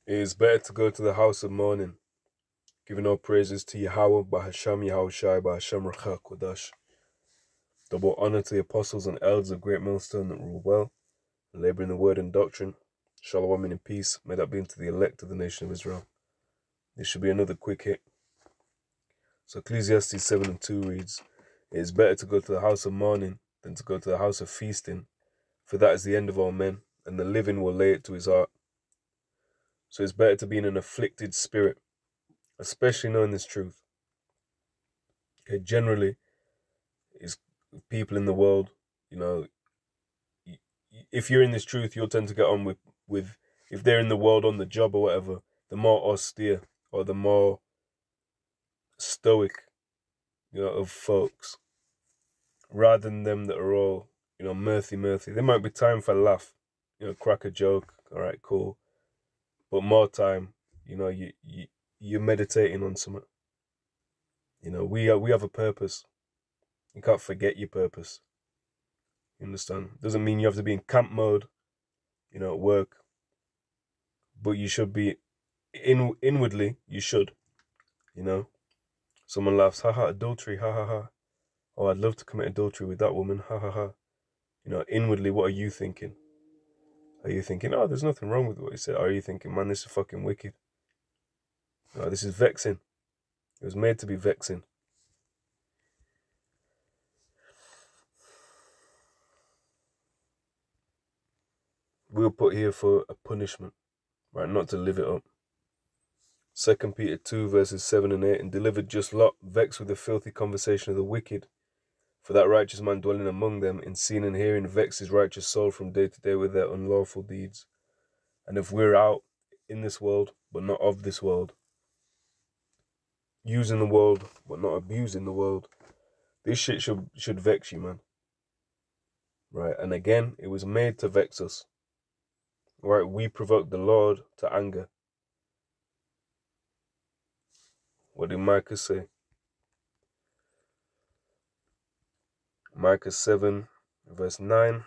It is better to go to the house of mourning, giving all praises to Yahawah, bahasham, Yahawashi, bahasham, Racha, Kodash. Double honor to the apostles and elders of great millstone that rule well, and labor in the word and doctrine. Shalom and peace, may that be unto the elect of the nation of Israel. This should be another quick hit. So Ecclesiastes 7:2 reads, "It is better to go to the house of mourning than to go to the house of feasting, for that is the end of all men, and the living will lay it to his heart." So it's better to be in an afflicted spirit, especially knowing this truth. Okay, generally, is people in the world, if you're in this truth, you'll tend to get on with if they're in the world on the job or whatever, the more austere or the more stoic, of folks, rather than them that are all, mirthy. There might be time for a laugh, crack a joke, all right, cool. But more time, you're meditating on something. We have a purpose. You can't forget your purpose. You understand? Doesn't mean you have to be in camp mode, at work. But you should be inwardly. You should, Someone laughs, haha, adultery, ha ha ha. Oh, I'd love to commit adultery with that woman, ha ha ha. Inwardly, what are you thinking? Are you thinking, oh, there's nothing wrong with what you said? Or are you thinking, man, this is fucking wicked? No, this is vexing. It was made to be vexing. We were put here for a punishment, right? Not to live it up. 2 Peter 2 verses 7 and 8, "And delivered just Lot, vexed with the filthy conversation of the wicked. For that righteous man dwelling among them, in seeing and hearing, vexed his righteous soul from day to day with their unlawful deeds." And if we're out in this world, but not of this world, using the world, but not abusing the world, this shit should vex you, man. Right? And again, it was made to vex us. Right? We provoked the Lord to anger. What did Micah say? Micah 7, verse 9.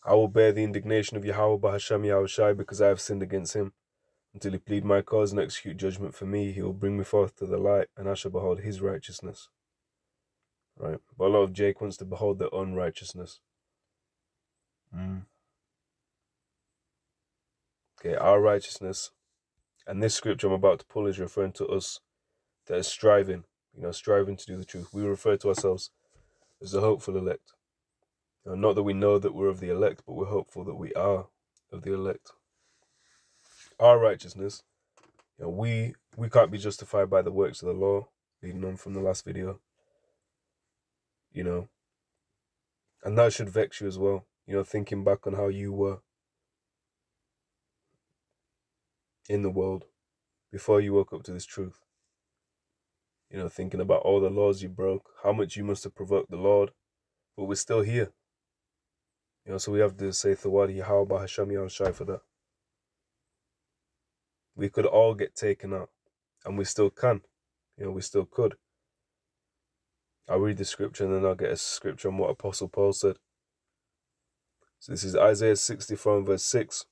"I will bear the indignation of Yahawah, bahasham, Yahawashi, because I have sinned against him. Until he plead my cause and execute judgment for me, he will bring me forth to the light, and I shall behold his righteousness." Right? But a lot of Jake wants to behold their own righteousness. Okay, our righteousness. And this scripture I'm about to pull is referring to us that is striving, striving to do the truth. We refer to ourselves as the hopeful elect. Not that we know that we're of the elect, but we're hopeful that we are of the elect. Our righteousness, we can't be justified by the works of the law, leading on from the last video. And that should vex you as well, thinking back on how you were in the world before you woke up to this truth. Thinking about all the laws you broke, how much you must have provoked the Lord, but we're still here. So we have to say Thawad Yahawah, bahasham, Yahawashi for that. We could all get taken out, and we still can. We still could. I'll read the scripture and then I'll get a scripture on what Apostle Paul said. So this is Isaiah 64 and verse 6.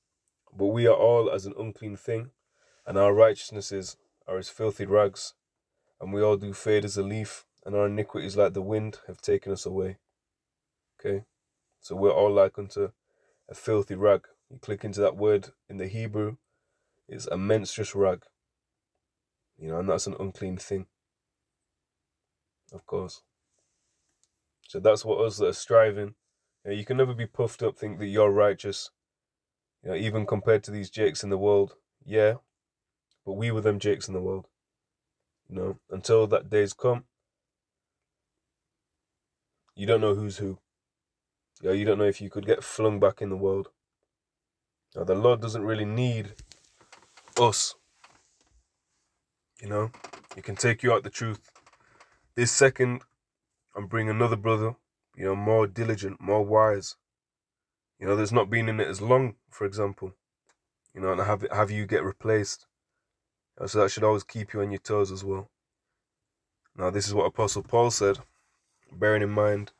"But we are all as an unclean thing, and our righteousnesses are as filthy rags. And we all do fade as a leaf, and our iniquities like the wind have taken us away." Okay? So we're all like unto a filthy rag. You click into that word in the Hebrew, it's a menstruous rag. And that's an unclean thing. Of course. So that's what us that are striving. You can never be puffed up, think that you're righteous. Even compared to these jakes in the world. Yeah. But we were them jakes in the world. Until that day's come, you don't know who's who. You don't know if you could get flung back in the world. Now, the Lord doesn't really need us. He can take you out the truth this second and bring another brother, more diligent, more wise, that's not been in it as long, for example, and have you get replaced. So that should always keep you on your toes as well. Now, this is what Apostle Paul said, bearing in mind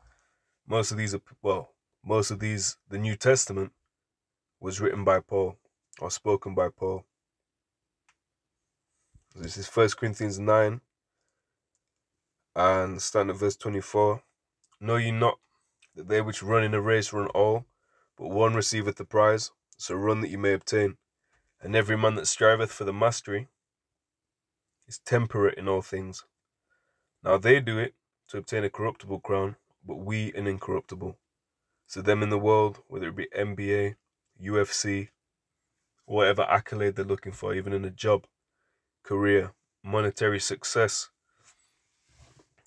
most of these, the New Testament was written by Paul. or spoken by Paul. This is 1 Corinthians 9 and starting at verse 24. Know ye not that they which run in a race run all, but one receiveth the prize? So run that you may obtain. And every man that striveth for the mastery is temperate in all things. Now they do it to obtain a corruptible crown, but we an incorruptible. So them in the world, whether it be NBA, UFC, whatever accolade they're looking for, even in a job, career, monetary success,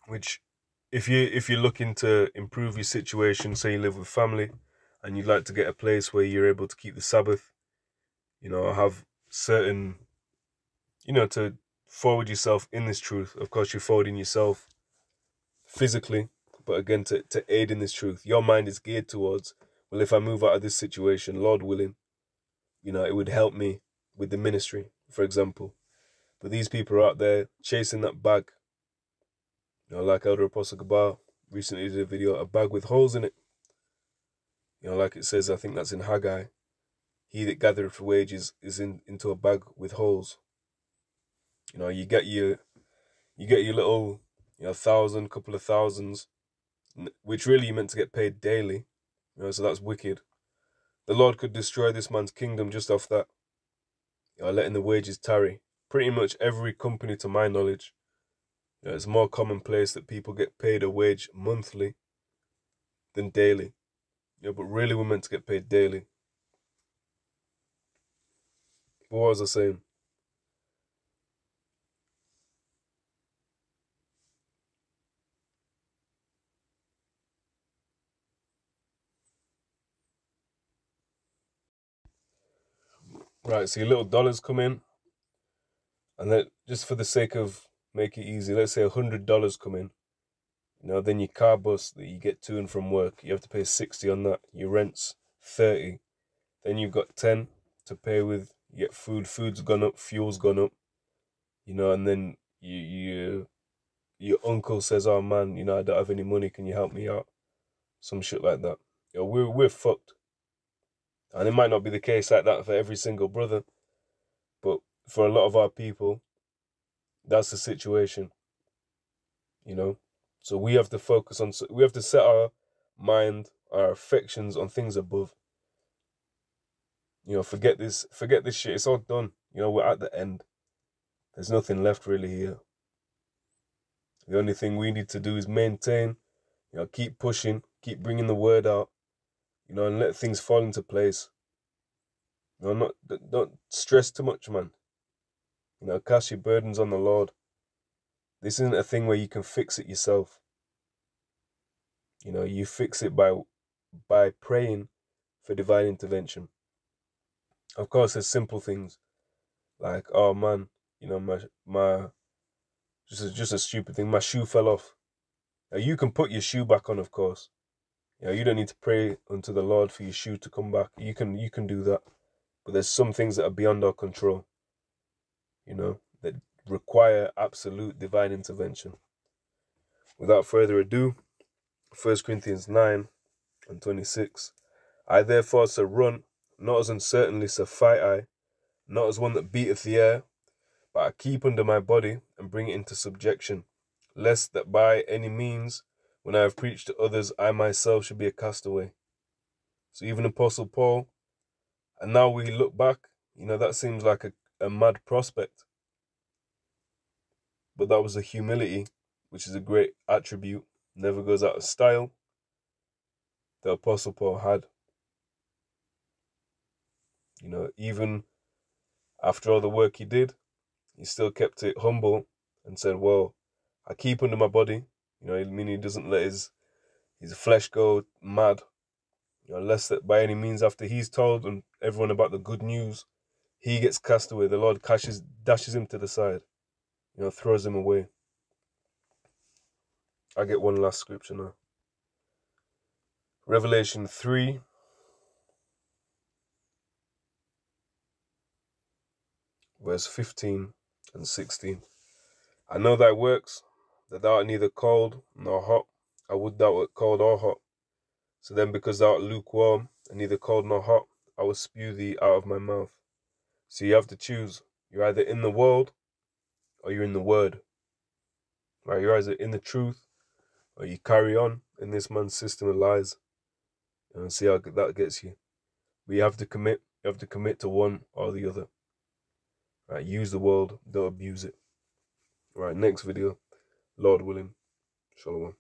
which if you're looking to improve your situation, say you live with family and you'd like to get a place where you're able to keep the Sabbath, have certain, to forward yourself in this truth. Of course, you're forwarding yourself physically, but again, to aid in this truth. Your mind is geared towards, well, if I move out of this situation, Lord willing, it would help me with the ministry, for example. But these people are out there chasing that bag. Like Elder Apostle Gabar recently did a video, a bag with holes in it. Like it says, I think that's in Haggai, he that gathereth for wages is into a bag with holes. You get your little, 1,000, couple of thousands, which really you're meant to get paid daily. So that's wicked. The Lord could destroy this man's kingdom just off that. Letting the wages tarry. Pretty much every company, to my knowledge, it's more commonplace that people get paid a wage monthly than daily. But really we're meant to get paid daily. But what was I saying? Right, so your little dollars come in, and then just for the sake of make it easy, let's say $100 come in. Then your car bus that you get to and from work, you have to pay 60 on that. Your rent's 30. Then you've got 10 to pay with. You get food's gone up, fuel's gone up. And then your uncle says, "Oh man, I don't have any money. Can you help me out?" Some shit like that. We're fucked. And it might not be the case like that for every single brother, but for a lot of our people, that's the situation. So we have to focus on. We have to set our mind, our affections on things above. Forget this shit. It's all done. We're at the end. There's nothing left really here. The only thing we need to do is maintain, keep pushing, keep bringing the word out, and let things fall into place. Don't stress too much, man. Cast your burdens on the Lord. This isn't a thing where you can fix it yourself. You fix it by praying for divine intervention. Of course, there's simple things like, oh man, my just a stupid thing. My shoe fell off. Now, you can put your shoe back on, of course. You don't need to pray unto the Lord for your shoe to come back. You can do that. But there's some things that are beyond our control, that require absolute divine intervention. Without further ado, 1 Corinthians 9 and 26. I therefore so run, not as uncertainly so fight I, not as one that beateth the air, but I keep under my body and bring it into subjection, lest that by any means, when I have preached to others, I myself should be a castaway. So even Apostle Paul, and now we look back, that seems like a mad prospect. But that was a humility, which is a great attribute, never goes out of style, the Apostle Paul had. Even after all the work he did, he still kept it humble and said, well, I keep under my body. He doesn't let his flesh go mad. Lest that by any means, after he's told and everyone about the good news, he gets cast away. The Lord dashes him to the side, throws him away. I get one last scripture now. Revelation 3. Verse 15 and 16. I know thy works, that thou art neither cold nor hot. I would thou wert cold or hot. So then, because thou art lukewarm, and neither cold nor hot, I will spew thee out of my mouth. So you have to choose. You're either in the world or you're in the word. Right? You're either in the truth or you carry on in this man's system of lies. And see how that gets you. But you have to commit. You have to commit to one or the other. Right? Use the world, don't abuse it. Right, next video, Lord willing. Shalom.